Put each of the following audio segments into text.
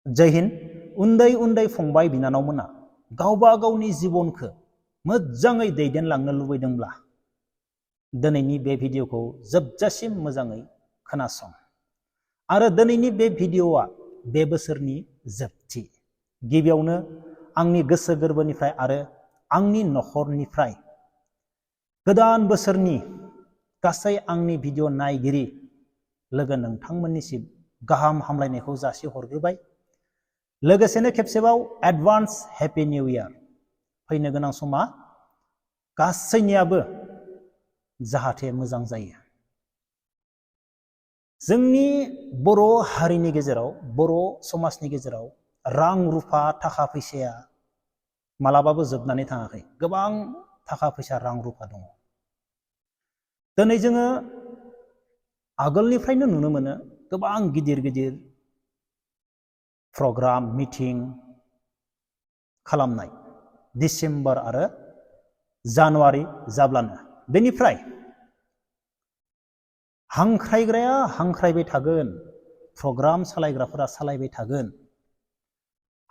जय हिन्द। उन्दै उन्दै फंबाय बिनानावमोना गावबा गावनि जिबनखौ मोजाङै दैदेनलांनो लुबैदोंब्ला दिनैनि बे भिडिअखौ जोबजासिम मोजाङै खोनासं। आरो दिनैनि बे भिडिअआ बे बोसोरनि जोबथि। गिबियावनो आंनि गोसो गोरबोनिफ्राय आरो आंनि नखरनिफ्राय गोदान बोसोरनि गासै आंनि भिडिअ नायगिरि लोगो नोंथांमोननिसिम गाहाम हामलायनायखौ जासिहरग्रोबाय। लोगोसेनो खेबसेबाव एडभान्स हेपि निउ इयार। फैनो गोनां समा गासैनियाबो जाहाथे मोजां जायो। जोंनि बर' हारिनि गेजेराव, बर' समाजनि गेजेराव रां रुफा थाखा फैसाया मालाबाबो जोबनानै थाङाखै। गोबां थाखा फैसा रां रुफा दङ। दिनै जोङो आगोलनिफ्रायनो नुनो मोनो गोबां गिदिर गिदिर प्रग्राम मिटिं खालामनाय डिसेम्बर आरो जानुवारि जाब्लानो। बेनिफ्राय हांख्रायग्राया हांख्रायबाय थागोन, प्रग्राम सालायग्राफोरा सालायबाय थागोन,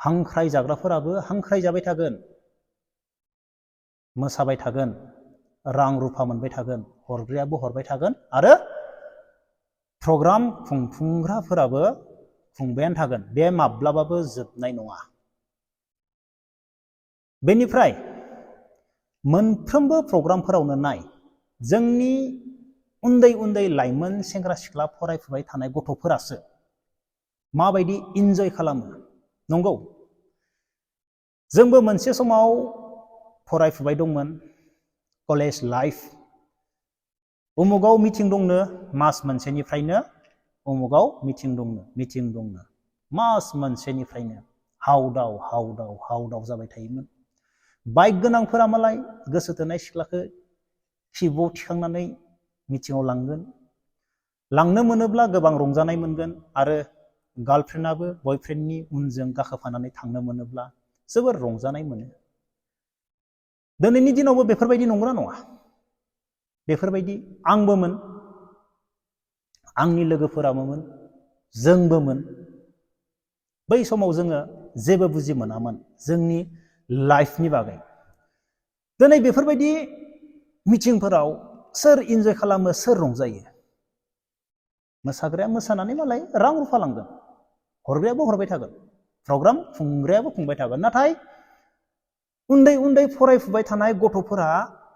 हांख्राय जाग्राफोराबो हांख्राय जाबाय थागोन, मोसाबाय थागोन, रां रुफा मोनबाय थागोन, हरग्रायाबो हरबाय थागोन आरो प्रग्राम खुंफुंग्राफोराबो खुंबायानो थागोन। बे माब्लाबाबो जोबनाय नङा। बेनिफ्राय मोनफ्रोमबो प्रग्रामफोरावनो नाय, जोंनि उन्दै उन्दै लाइमोन सेंग्रा सिख्ला फरायफुबाय थानाय गथ'फोरासो माबायदि इन्जय खालामो। नंगौ, जोंबो मोनसे समाव फरायफुबाय दंमोन, कलेज लाइफ। उमुगाव मिटिं दंनो, मास मोनसेनिफ्रायनो उमुगाव मिटिं दंनो मास मोनसेनिफ्रायनो हावदाव जाबाय थायोमोन। बाइक गोनांफोरा मालाय गोसो थोनाय सिख्लाखौ खिबुआव थिखांनानै मिटिङाव लांगोन। लांनो मोनोब्ला गोबां रंजानाय मोनगोन आरो गार्लफ्रेन्डआबो बयफ्रेन्डनि उनजों गाखोफानानै थांनो मोनोब्ला जोबोर रंजानाय मोनो। दिनैनि दिनावबो बेफोरबायदि नंगौना नङा? बेफोरबायदि आंबोमोन, आंनि लोगोफोराबोमोन, जोंबोमोन। बै समाव जोङो जेबो बुजि मोनामोन जोंनि लाइफनि बागै। दिनै बेफोरबायदि मिटिंफोराव सोर इन्जय खालामो, सोर रंजायो? मोसाग्राया मोसानानै मालाय रां रुफा लांगोन, हरग्रायाबो हरबाय थागोन, प्रग्राम खुंग्रायाबो खुंबाय थागोन। नाथाय उन्दै उन्दै फरायफुबाय थानाय गथ'फोरा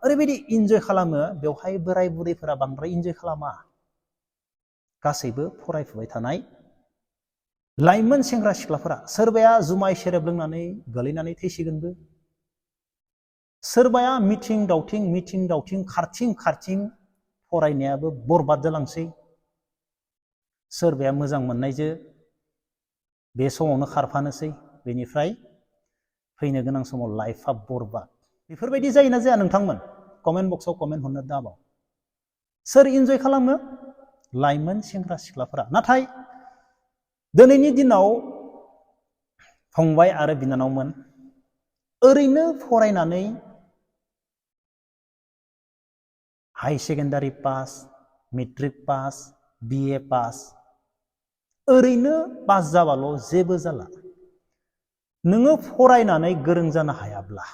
ओरैबायदि इन्जय खालामो, बेवहाय बोराय बुरैफोरा बांद्राय इन्जय खालामा। गासैबो फरायफुबाय थानाय लाइमोन सेंग्रा सिख्लाफोरा, सोरबाया जुमाय सेरेब लोंनानै गोलैनानै थैसिगोनबो, सोरबाया मिथिं दावथिं खारथिं फरायनायाबो बरबाद जालांसै, सोरबाया मोजां मोननायजों बे समावनो खारफानोसै, बेनिफ्राय फैनो गोनां समाव लाइफआ बरबाद। बेफोरबायदि जायोना जाया नोंथांमोन? कमेन्ट बक्सआव कमेन्ट हरनो दाबाव। सोर इन्जय खालामो? लाइमोन सेंग्रा सिख्लाफोरा। नाथाय दिनैनि दिनाव फंबाय आरो बिनानावमोन, ओरैनो फरायनानै high secondary pass, matric pass, BA pass, ओरैनो पास जाबाल' जेबो जाला। नोङो फरायनानै गोरों जानो हायाब्ला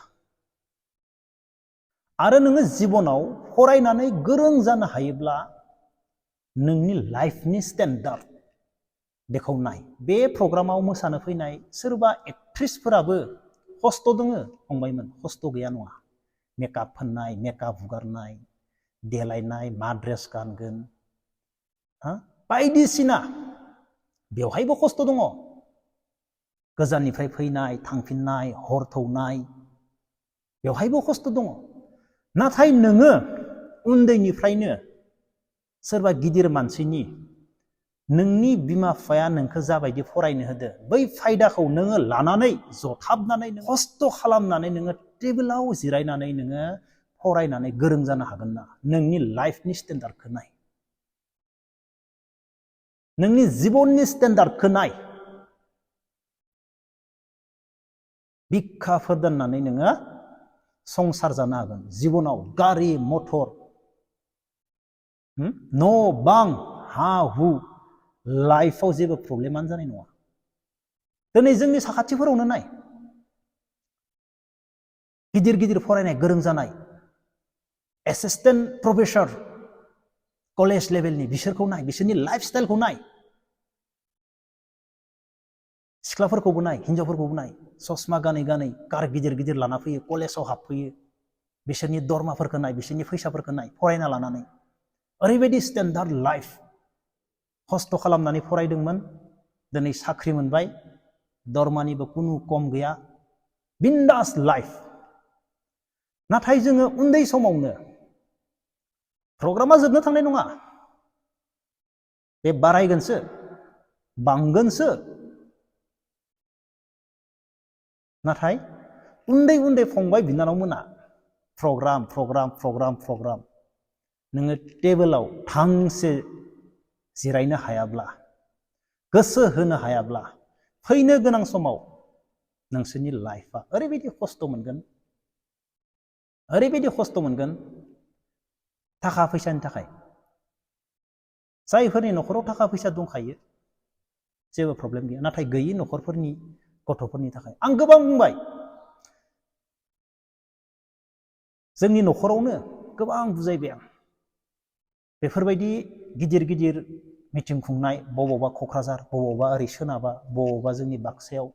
आरो नोङो जिबनाव फरायनानै गोरों जानो हायोब्ला नोंनि लाइफनि स्टेन्डार्ड बेखौ नाय। बे प्रग्रामाव मोसानो फैनाय सोरबा एक्ट्रिसफोराबो खस्थ' दोङो फंबायमोन, खस्थ' गैया नङा। मेकआप फोननाय, मेकआप हुगारनाय, देलायनाय, मा ड्रेस गानगोन, बायदिसिना बेवहायबो खस्थ' दङ। गोजाननिफ्राय फैनाय, थांफिननाय, हर थौनाय, बेवहायबो खस्थ' दङ। नाथाय नोङो उन्दैनिफ्रायनो सोरबा गिदिर मानसिनि, नोंनि बिमा बिफाया नोंखौ जाबायदि फरायनो होदो, बै फायदाखौ नोङो लानानै जथाबनानै खस्थ' खालामनानै नोङो टेबोलाव जिरायनानै नोङो फरायनानै गोरों जानो हागोन ना? नोंनि लाइफनि स्टेन्डार्डखौ नाय, नोंनि जिबननि स्टेन्डार्डखौ नाय। भिक्षाफोर दोननानै नोङो संसार जानो हागोन। जिबनाव गारि मथर, न' बां, हा हु, लाइफआव जेबो प्रब्लेमानो जानाय नङा। दिनै जोंनि साखाथिफोरावनो नाय गिदिर गिदिर फरायनाय गोरों जानाय एसिस्टेन्ट प्रफेसर कलेज लेभेलनि बिसोरखौ नाय बिसोरनि लाइफ स्टाइलखौ नाय सिख्लाफोरखौबो नाय हिनजावफोरखौबो नाय ससमा गानै गानै कार गिदिर गिदिर लाना फैयो कलेजाव हाबफैयो बिसोरनि दरमाफोरखौ नाय बिसोरनि फैसाफोरखौ नाय फरायना लानानै ओरैबायदि स्टेन्डार्ड लाइफ खस्थ' खालामनानै फरायदोंमोन दिनै साख्रि मोनबाय दरमानिबो कुनु कम गैया बिन्दास लाइफ नाथाय जोङो उन्दै समावनो प्रग्रामा जोबनो थांनाय नङा बे बारायगोनसो बांगोनसो नाथाय उन्दै उन्दै फंबाय बिनानावमोना प्रग्राम नोङो टेबोलाव थांसे जिरायनो हायाब्ला गोसो होनो हायाब्ला फैनो गोनां समाव नोंसोरनि लाइफआ ओरैबायदि खस्थ' मोनगोन थाखा फैसानि थाखाय जायफोरनि न'खराव थाखा फैसा दंखायो जेबो प्रब्लेम गैया नाथाय गैयि न'खरफोरनि गथ'फोरनि थाखाय आं गोबां बुंबाय जोंनि न'खरावनो गोबां बुजायबाय आं बेफोरबायदि गिदिर गिदिर मिटिं खुंनाय बबावबा क'क्राझार बबावबा ओरै सोनाबा बबावबा जोंनि बाक्सायाव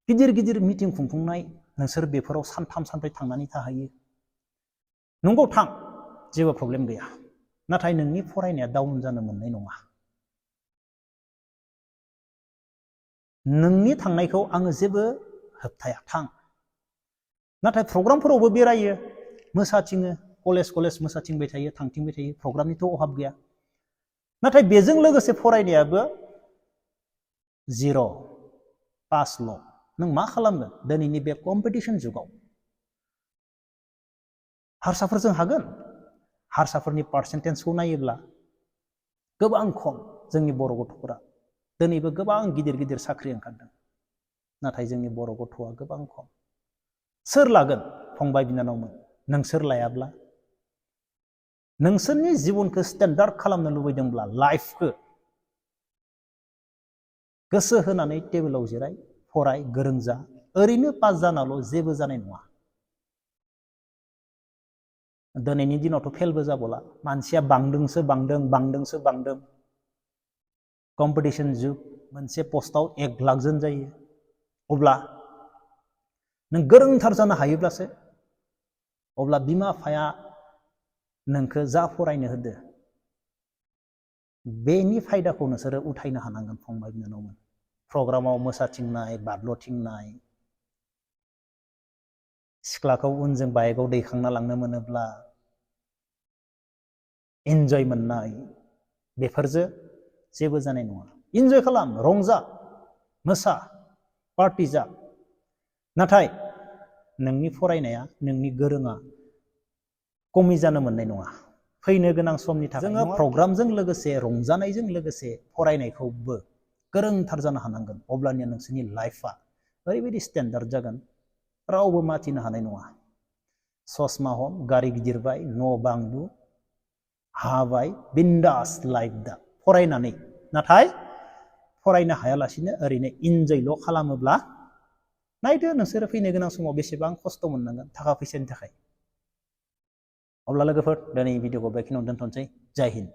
गिदिर गिदिर मिटिं खुंफुंनाय नोंसोर बेफोराव सानथाम सानब्रै थांनानै थाहैयो नंगौ थां जेबो प्रब्लेम गैया नाथाय नोंनि फरायनाया डाउन जानो मोननाय नङा नोंनि थांनायखौ आङो जेबो होबथाया थां नाथाय प्रग्रामफोरावबो बेरायो मोसाथिङो कलेज मोसाथिंबाय थायो थांथिंबाय थायो प्रग्रामनिथ' अभाब गैया नाथाय बेजों लोगोसे फरायनायाबो जिर' पासल' नों मा खालामगोन दिनैनि बे कम्पिटिसन जुगाव हारसाफोरजों हागोन हारसाफोरनि पार्सेन्टेजखौ नायोब्ला गोबां खम जोंनि बर' गथ'फोरा दिनैबो गोबां गिदिर गिदिर साख्रि ओंखारदों नाथाय जोंनि बर' गथ'आ गोबां खम सोर लागोन फंबाय बिनानावमोन नोंसोर लायाब्ला नोंसोरनि जिबनखौ स्टेन्डार्ड खालामनो लुबैदोंब्ला लाइफखौ गोसो होनानै टेबोलाव जिराय फराय गोरों जा ओरैनो पास जानाल' जेबो जानाय नङा दिनैनि दिनावथ' फेलबो जाबोला मानसिया बांदोंसो बांदों कम्पिटिशन जुग मोनसे पस्टआव 1 लाख जन जायो अब्ला नों गोरोंथार जानो हायोब्लासो अब्ला बिमा बिफाया नोंखौ जा फरायनो होदो बेनि फायदाखौ नोंसोरो उथायनो हानांगोन फंबाय बिनानावमोन प्रग्रामाव मोसाथिंनाय बादल'थिंनाय सिख्लाखौ उनजों बाइकआव दैखांना लांनो मोनोब्ला इन्जय मोननाय बेफोरजों जेबो जानाय नङा इन्जय खालाम रंजा मोसा पार्टि जा नाथाय नोंनि फरायनाया नोंनि गोरोङा कमि जानो मोननाय नङा फैनो गोनां समनि थाखाय जोङो प्रग्रामजों लोगोसे रंजानायजों लोगोसे फरायनायखौबो गोरोंथार जानो हानांगोन अब्लानिया नोंसोरनि लाइफआ ओरैबायदि स्टेन्डार्ड जागोन रावबो माथिनो हानाय नङा ससमा हम गारि गिदिरबाय न' बां लु हाबाय बिन्दास लाइफ दा फरायनानै नाथाय फरायनो हायालासिनो ओरैनो इन्जयल' खालामोब्ला नायदो नोंसोरो फैनो गोनां समाव बेसेबां खस्थ' मोननांगोन थाखा फैसानि थाखाय अब्ला लोगोफोर दिनै भिडिअखौ बेखिनियावनो दोनथ'नोसै जय हिन्द